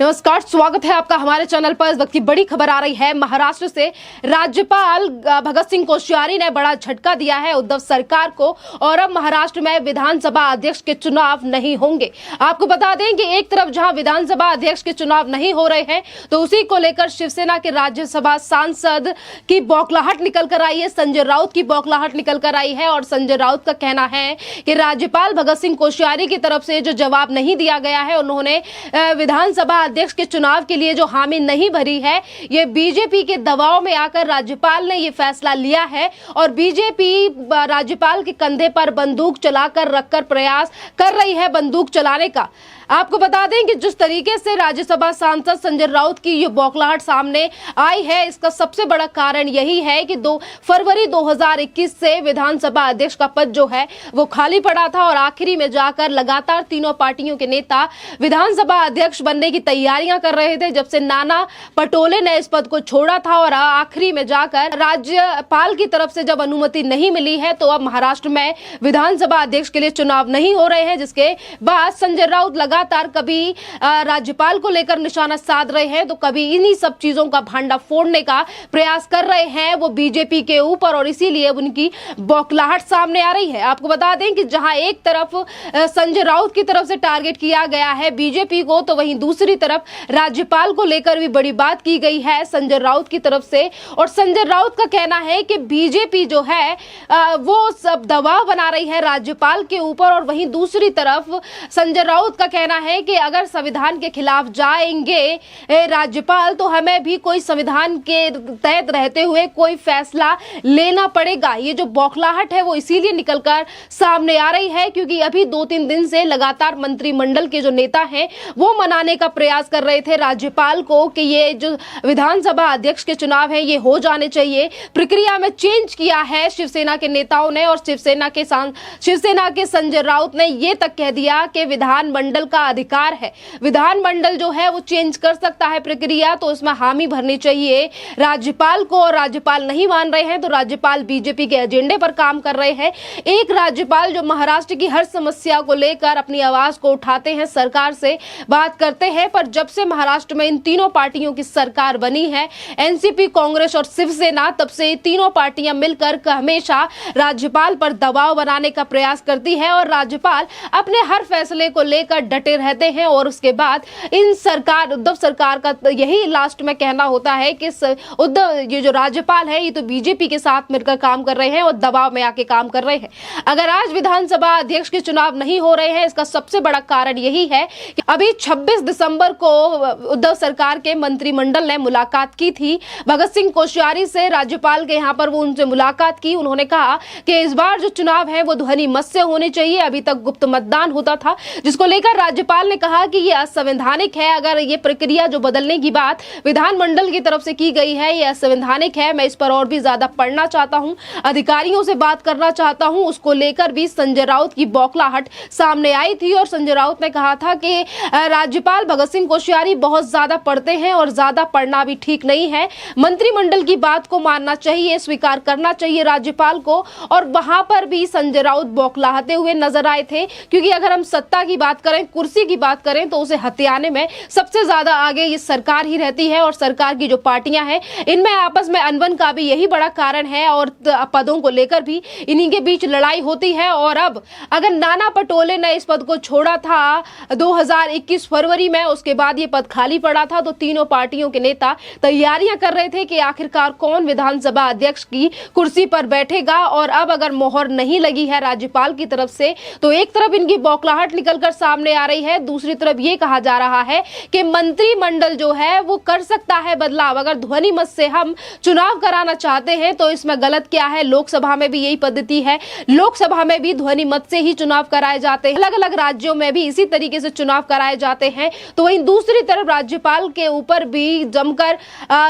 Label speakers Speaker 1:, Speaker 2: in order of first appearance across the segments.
Speaker 1: नमस्कार, स्वागत है आपका हमारे चैनल पर। इस वक्त की बड़ी खबर आ रही है महाराष्ट्र से। राज्यपाल भगत सिंह कोश्यारी ने बड़ा झटका दिया है उद्धव सरकार को और अब महाराष्ट्र में विधानसभा अध्यक्ष के चुनाव नहीं होंगे। आपको बता दें कि एक तरफ जहां विधानसभा अध्यक्ष के चुनाव नहीं हो रहे हैं तो उसी को लेकर शिवसेना के राज्यसभा सांसद की बौखलाहट निकल कर आई है, संजय राउत की बौखलाहट निकल कर आई है। और संजय राउत का कहना है कि राज्यपाल भगत सिंह कोश्यारी की तरफ से जो जवाब नहीं दिया गया है, उन्होंने विधानसभा अध्यक्ष के चुनाव के लिए जो हामी नहीं भरी है, ये बीजेपी के दबाव में आकर राज्यपाल ने ये फैसला लिया है। और बीजेपी राज्यपाल के कंधे पर बंदूक चलाकर रखकर प्रयास कर रही है बंदूक चलाने का। आपको बता दें कि जिस तरीके से राज्यसभा सांसद संजय राउत की ये बौखलाहट सामने आई है, इसका सबसे बड़ा कारण यही है कि 2 फरवरी 2021 से विधानसभा अध्यक्ष का पद जो है वो खाली पड़ा था और आखिरी में जाकर लगातार तीनों पार्टियों के नेता विधानसभा अध्यक्ष बनने की तैयारियां कर रहे थे। जब से नाना पटोले ने इस पद को छोड़ा था और आखिरी में जाकर राज्यपाल की तरफ से जब अनुमति नहीं मिली है तो अब महाराष्ट्र में विधानसभा अध्यक्ष के लिए चुनाव नहीं हो रहे हैं, जिसके बाद संजय राउत लगातार कभी राज्यपाल को लेकर निशाना साध रहे हैं तो कभी इन्हीं सब चीजों का भांडा फोड़ने का प्रयास कर रहे हैं वो बीजेपी के ऊपर, और इसीलिए उनकी बौखलाहट सामने आ रही है। आपको बता दें कि जहां एक तरफ संजय राउत की तरफ से टारगेट किया गया है बीजेपी को, तो वहीं दूसरी तरफ राज्यपाल को लेकर भी बड़ी बात की गई है संजय राउत की तरफ से। और संजय राउत का कहना है कि बीजेपी जो है वो सब दबाव बना रही है राज्यपाल के ऊपर, और वहीं दूसरी तरफ संजय राउत का कहना है कि अगर संविधान के खिलाफ जाएंगे राज्यपाल तो हमें भी कोई संविधान के तहत रहते हुए कोई फैसला लेना पड़ेगा। ये जो बौखलाहट है वो इसीलिए निकलकर सामने आ रही है क्योंकि अभी 2-3 दिन से लगातार मंत्रिमंडल के जो नेता हैं वो मनाने का प्रयास कर रहे थे राज्यपाल को कि ये जो विधानसभा अध्यक्ष के चुनाव है ये हो जाने चाहिए। प्रक्रिया में चेंज किया है शिवसेना के नेताओं ने, और शिवसेना के संजय राउत ने ये तक कह दिया कि विधानमंडल का अधिकार है, विधानमंडल जो है वो चेंज कर सकता है प्रक्रिया, तो उसमें हामी भरनी चाहिए राज्यपाल को। और राज्यपाल नहीं मान रहे हैं तो राज्यपाल बीजेपी के एजेंडे पर काम कर रहे हैं। एक राज्यपाल जो महाराष्ट्र की हर समस्या को लेकर अपनी आवाज को उठाते हैं, सरकार से बात करते हैं, पर जब से महाराष्ट्र में इन तीनों पार्टियों की सरकार बनी है, एनसीपी, कांग्रेस और शिवसेना, तब से ये तीनों पार्टियां मिलकर हमेशा राज्यपाल पर दबाव बनाने का प्रयास करती है और राज्यपाल अपने हर फैसले को लेकर डटे रहते हैं। और उसके बाद उद्धव सरकार का यही लास्ट में कहना होता है कि ये जो राज्यपाल है ये तो बीजेपी के साथ मिलकर काम कर रहे हैं और दबाव में आके काम कर रहे हैं। अगर आज विधानसभा अध्यक्ष के चुनाव नहीं हो रहे हैं, इसका सबसे बड़ा कारण यही है कि अभी 26 दिसंबर को उद्धव सरकार के मंत्रिमंडल ने मुलाकात की थी भगत सिंह कोश्यारी से। राज्यपाल के यहाँ पर वो उनसे मुलाकात की। उन्होंने कहा कि इस बार जो चुनाव है वो ध्वनि मत से होने चाहिए। अभी तक गुप्त मतदान होता था, जिसको लेकर राज्यपाल ने कहा कि ये असंवैधानिक है। अगर ये प्रक्रिया जो बदलने की बात विधानमंडल की तरफ से की गई है ये असंवैधानिक है। मैं इस पर और भी ज्यादा पढ़ना चाहता हूं, अधिकारियों से बात करना चाहता हूं। उसको लेकर भी संजय राउत की बौखलाहट सामने आई थी और संजय राउत ने कहा था कि राज्यपाल भगत सिंह कोश्यारी बहुत ज्यादा पढ़ते हैं और ज्यादा पढ़ना भी ठीक नहीं है। मंत्रिमंडल की बात को मानना चाहिए, स्वीकार करना चाहिए राज्यपाल को। और वहां पर भी संजय राउत बौखलाते हुए नजर आए थे क्योंकि अगर हम सत्ता की बात करें, कुर्सी की बात करें, तो उसे हथियाने में सबसे ज्यादा आगे ये सरकार ही रहती है। और सरकार की जो पार्टियां हैं इनमें आपस में अनबन का भी यही बड़ा कारण है और पदों को लेकर भी इन्हीं के बीच लड़ाई होती है। और अब अगर नाना पटोले ने इस पद को छोड़ा था 2021 फरवरी में, उसके बाद ये पद खाली पड़ा था, तो तीनों पार्टियों के नेता तैयारियां कर रहे थे कि आखिरकार कौन विधानसभा अध्यक्ष की कुर्सी पर बैठेगा। और अब अगर मोहर नहीं लगी है राज्यपाल की तरफ से तो एक तरफ इनकी बौखलाहट निकलकर सामने आ रही है, दूसरी तरफ ये कहा जा रहा है कि मंत्रिमंडल जो है वो कर सकता है बदलाव। अगर ध्वनि मत से हम चुनाव कराना चाहते हैं तो इसमें गलत क्या है? लोकसभा में भी यही पद्धति है, लोकसभा में भी ध्वनि मत से ही चुनाव कराए जाते हैं, अलग अलग राज्यों में भी इसी तरीके से चुनाव कराए जाते हैं। तो वहीं दूसरी तरफ राज्यपाल के ऊपर भी जमकर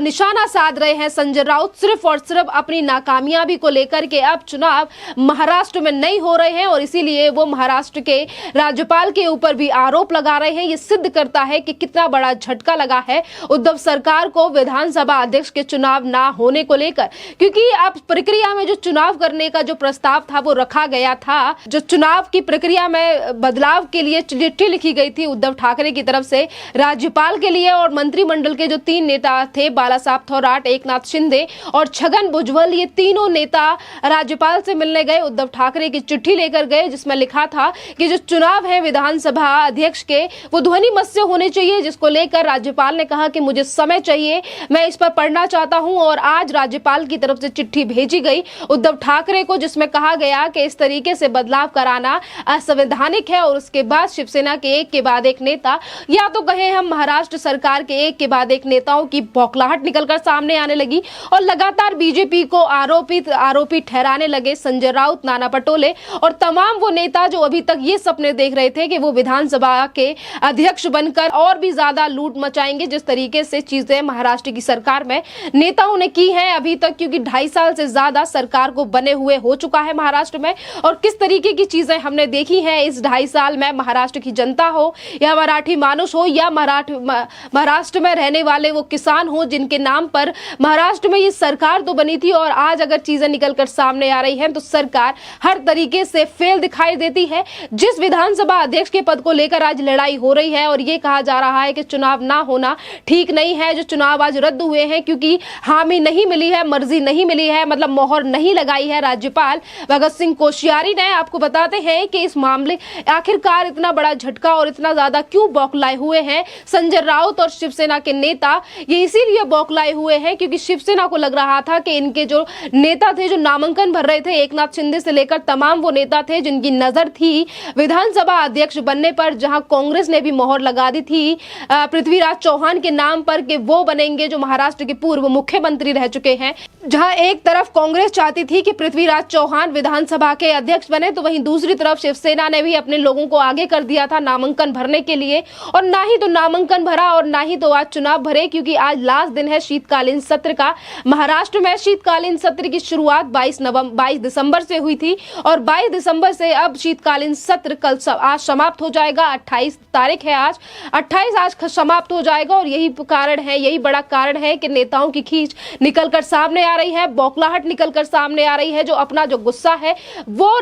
Speaker 1: निशाना साध रहे हैं संजय राउत, सिर्फ और सिर्फ अपनी नाकामयाबी को लेकर के। अब चुनाव महाराष्ट्र में नहीं हो रहे हैं और इसीलिए वो महाराष्ट्र के राज्यपाल के ऊपर चुनावी आरोप लगा रहे हैं। ये सिद्ध करता है कि कितना बड़ा झटका लगा है उद्धव सरकार को विधानसभा अध्यक्ष के चुनाव ना होने को लेकर, क्योंकि अब प्रक्रिया में जो चुनाव करने का जो प्रस्ताव था वो रखा गया था। जो चुनाव की प्रक्रिया में बदलाव के लिए चिट्ठी लिखी गई थी उद्धव ठाकरे की तरफ से राज्यपाल के लिए, और मंत्रिमंडल के जो 3 नेता थे, बाला साहब थोराट, एकनाथ शिंदे और छगन भुजबल, ये तीनों नेता राज्यपाल से मिलने गए, उद्धव ठाकरे की चिट्ठी लेकर गए जिसमें लिखा था कि जो चुनाव है विधानसभा अध्यक्ष के वो ध्वनि मत से होने चाहिए, जिसको लेकर राज्यपाल ने कहा कि मुझे समय चाहिए, मैं इस पर पढ़ना चाहता हूं। और आज राज्यपाल की तरफ से चिट्ठी भेजी गई उद्धव ठाकरे को, जिसमें कहा गया कि इस तरीके से बदलाव कराना असंवैधानिक है। और उसके बाद शिवसेना के एक के बाद एक नेता, या तो कहें हम महाराष्ट्र सरकार के एक के बाद एक नेताओं की बौखलाहट निकलकर सामने आने लगी और लगातार बीजेपी को आरोपी ठहराने लगे संजय राउत, नाना पटोले और तमाम वो नेता जो अभी तक ये सपने देख रहे थे कि वो विधानसभा के अध्यक्ष बनकर और भी ज्यादा लूट मचाएंगे, जिस तरीके से चीजें महाराष्ट्र की सरकार में नेताओं ने की है अभी तक, क्योंकि 2.5 साल से ज्यादा सरकार को बने हुए हो चुका है महाराष्ट्र में। और किस तरीके की चीजें हमने देखी हैं इस 2.5 साल में, महाराष्ट्र की जनता हो या मराठी मानुष हो या महाराष्ट्र में रहने वाले वो किसान हो जिनके नाम पर महाराष्ट्र में ये सरकार तो बनी थी, और आज अगर चीजें निकलकर सामने आ रही हैं तो सरकार हर तरीके से फेल दिखाई देती है। जिस विधानसभा अध्यक्ष के पद को लेकर आज लड़ाई हो रही है और ये कहा जा रहा है कि चुनाव ना होना ठीक नहीं है, जो चुनाव आज रद्द हुए हैं क्योंकि हामी नहीं मिली है, मर्जी नहीं मिली है, मतलब मोहर नहीं लगाई है राज्यपाल भगत सिंह कोश्यारी ने। आपको बताते हैं कि इस मामले आखिरकार इतना बड़ा झटका और इतना ज्यादा क्यों बौखलाए हुए हैं संजय राउत और शिवसेना के नेता, ये इसीलिए बौखलाए हुए हैं क्योंकि शिवसेना को लग रहा था कि इनके जो नेता थे जो नामांकन भर रहे थे, एकनाथ शिंदे से लेकर तमाम वो नेता थे जिनकी नजर थी विधानसभा अध्यक्ष बनने पर, जहां कांग्रेस ने भी मोहर लगा दी थी पृथ्वीराज चौहान के नाम पर कि वो बनेंगे जो महाराष्ट्र के पूर्व मुख्यमंत्री रह चुके हैं। जहां एक तरफ कांग्रेस चाहती थी कि पृथ्वीराज चौहान विधानसभा के अध्यक्ष बने, तो वहीं दूसरी तरफ शिवसेना ने भी अपने लोगों को आगे कर दिया था नामांकन भरने के लिए, और ना ही तो नामांकन भरा और ना ही तो आज चुनाव भरे, क्योंकि आज लास्ट दिन है शीतकालीन सत्र का। महाराष्ट्र में शीतकालीन सत्र की शुरुआत 22 दिसंबर से हुई थी और 22 दिसंबर से अब शीतकालीन सत्र कल आज समाप्त हो जाएगा। 28 तारीख है आज, 28 आज समाप्त हो जाएगा, और यही कारण है, यही बड़ा कारण है कि नेताओं की खींच निकलकर सामने आ रही है, बौखलाहट निकलकर सामने आ रही है, जो अपना जो गुस्सा है वो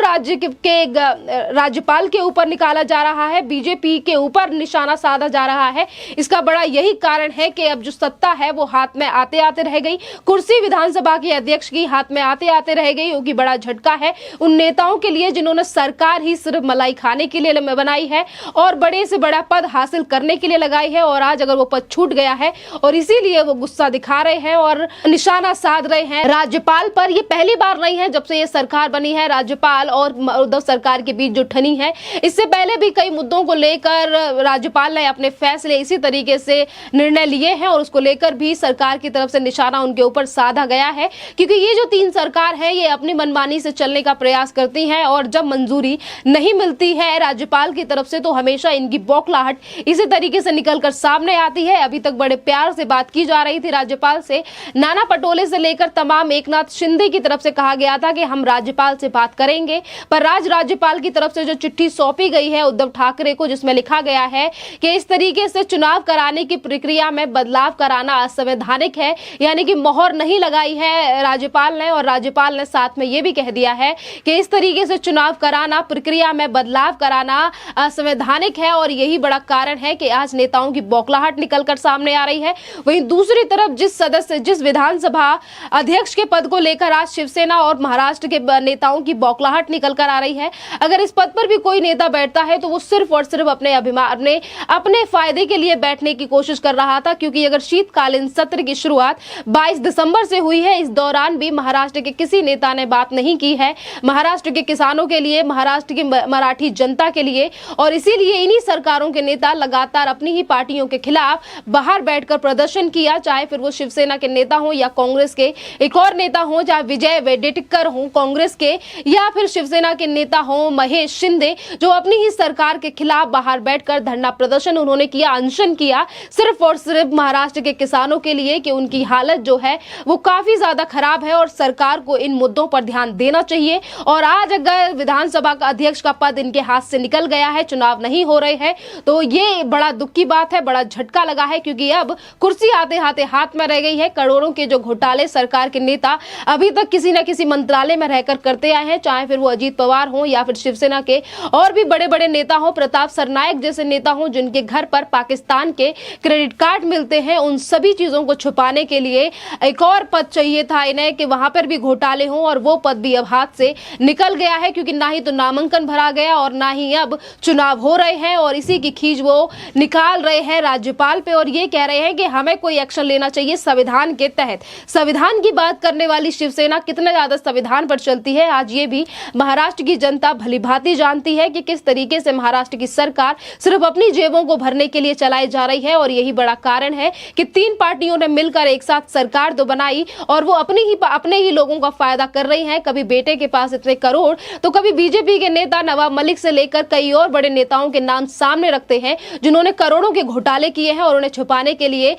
Speaker 1: राज्यपाल के ऊपर निकाला जा रहा है, बीजेपी के ऊपर निशाना साधा जा रहा है। इसका बड़ा यही कारण है कि अब जो सत्ता है वो हाथ में आते आते रह गई, कुर्सी विधानसभा के अध्यक्ष की हाथ में आते आते रह गई, क्योंकि बड़ा झटका है उन नेताओं के लिए जिन्होंने सरकार ही सिर्फ मलाई खाने के लिए बनाई है और बड़े से बड़ा पद हासिल करने के लिए लगाई है, और आज अगर वो पद छूट गया है और इसीलिए वो गुस्सा दिखा रहे हैं और निशाना साध रहे हैं राज्यपाल पर। ये पहली बार नहीं है जब से ये सरकार बनी है, राज्यपाल और उद्धव सरकार के बीच जो ठनी है, इससे पहले भी कई मुद्दों को लेकर राज्यपाल ने अपने फैसले इसी तरीके से निर्णय लिए हैं और उसको लेकर भी सरकार की तरफ से निशाना उनके ऊपर साधा गया है, क्योंकि ये जो 3 सरकार है ये अपनी मनमानी से चलने का प्रयास करती हैं और जब मंजूरी नहीं मिलती है राज्यपाल की तरफ से तो हमेशा इनकी बौखलाहट इसी तरीके से निकलकर सामने आती है। अभी तक बड़े प्यार से बात की जा रही थी राज्यपाल से, नाना पटोले से लेकर तमाम एकनाथ शिंदे की तरफ से कहा गया था कि हम राज्यपाल से बात करेंगे, पर राज्यपाल की तरफ से जो चिट्ठी सौंपी गई है उद्धव ठाकरे को, जिसमें लिखा गया है कि इस तरीके से चुनाव कराने की प्रक्रिया में बदलाव कराना असंवैधानिक है, यानी कि मोहर नहीं लगाई है राज्यपाल ने, और राज्यपाल ने साथ में ये भी कह दिया है कि इस तरीके से चुनाव कराना, प्रक्रिया में बदलाव कराना असंवैधानिक है, और यही बड़ा कारण है कि आज नेताओं की बौखलाहट निकलकर सामने आ रही है। वहीं दूसरी तरफ जिस विधानसभा अध्यक्ष के पद को लेकर आज शिवसेना और महाराष्ट्र के नेताओं की बौखलाहट निकलकर आ रही है। अगर इस पद पर भी कोई नेता बैठता है तो वो सिर्फ और सिर्फ अपने फायदे के लिए बैठने की कोशिश कर रहा था, क्योंकि अगर शीतकालीन सत्र की शुरुआत 22 दिसंबर से हुई है, इस दौरान भी महाराष्ट्र के किसी नेता ने बात नहीं की है महाराष्ट्र के किसानों के लिए, महाराष्ट्र की मराठी जनता के लिए, और इसीलिए इन्हीं सरकारों के नेता लगातार अपनी ही पार्टियों के खिलाफ बाहर बैठकर प्रदर्शन किया, चाहे फिर वो शिवसेना के नेता हो या कांग्रेस के एक और नेता हो, चाहे विजय वेडेटिकर हो कांग्रेस के, या फिर शिवसेना के नेता हो महेश शिंदे, जो अपनी ही सरकार के खिलाफ बाहर बैठकर धरना प्रदर्शन उन्होंने किया, अनशन किया, सिर्फ और सिर्फ महाराष्ट्र के किसानों के लिए कि उनकी हालत जो है वो काफी ज्यादा खराब है और सरकार को इन मुद्दों पर ध्यान देना चाहिए। और आज अगर विधानसभा का अध्यक्ष का पद इनके हाथ से निकल गया है चुनाव चुनाव नहीं हो रहे हैं। तो ये बड़ा दुख की बात है, बड़ा झटका लगा है, क्योंकि अब कुर्सी आते आते हाथ में रह गई है। करोड़ों के जो घोटाले सरकार के नेता अभी तक किसी न किसी मंत्रालय में रहकर करते आए हैं, चाहे फिर वो अजीत पवार हो या फिर शिवसेना के और भी बड़े बड़े नेता हो, प्रताप सरनायक जैसे नेता हो जिनके घर पर पाकिस्तान के क्रेडिट कार्ड मिलते हैं। उन सभी चीजों को छुपाने के लिए एक और पद चाहिए था इन्हें कि वहां पर भी घोटाले हों, और वो पद भी अब हाथ से निकल गया है, क्योंकि ना ही तो नामांकन भरा गया और ना ही अब चुनाव हो रहे हैं। और इसी की खींच वो निकाल रहे हैं राज्यपाल पे और ये कह रहे हैं कि हमें कोई एक्शन लेना चाहिए संविधान के तहत। संविधान की बात करने वाली शिवसेना कितना ज्यादा संविधान पर चलती है, आज ये भी महाराष्ट्र की जनता भलीभांति जानती है कि किस तरीके से महाराष्ट्र की सरकार सिर्फ अपनी जेबों को भरने के लिए चलाई जा रही है। और यही बड़ा कारण है कि तीन पार्टियों ने मिलकर एक साथ सरकार तो बनाई और वो अपने ही लोगों का फायदा कर रही हैं। कभी बेटे के पास इतने करोड़, तो कभी बीजेपी के नेता नवाब मलिक से लेकर कई और बड़े नेताओं के नाम सामने रखते हैं जिन्होंने करोड़ों के घोटाले किए हैं, और उन्हें छुपाने के लिए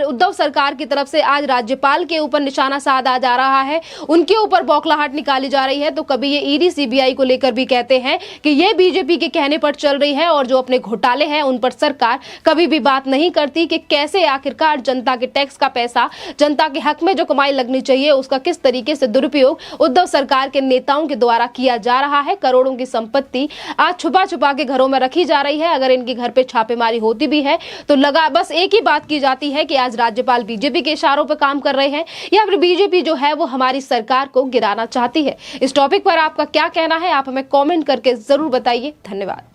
Speaker 1: उद्धव सरकार की तरफ से आज राज्यपाल के ऊपर निशाना साधा जा रहा है, उनके ऊपर बौखलाहट निकाली जा रही है। तो कभी ये ईडी सीबीआई को लेकर भी कहते हैं कि ये बीजेपी के कहने पर चल रही है, और जो अपने घोटाले हैं उन पर सरकार कभी भी बात नहीं करती कि कैसे आखिरकार जनता के टैक्स का पैसा, जनता के हक में जो कमाई लगनी चाहिए उसका किस तरीके से दुरुपयोग उद्धव सरकार के नेताओं के द्वारा किया जा रहा है। करोड़ों की संपत्ति आज छुपा छुपा के घरों में रखी जा रही है। अगर इनके घर पे छापेमारी होती भी है तो बस एक ही बात की जाती है कि आज राज्यपाल बीजेपी के इशारों पर काम कर रहे हैं, या फिर बीजेपी जो है वो हमारी सरकार को गिराना चाहती है। इस टॉपिक पर आपका क्या कहना है, आप हमें कमेंट करके जरूर बताइए। धन्यवाद।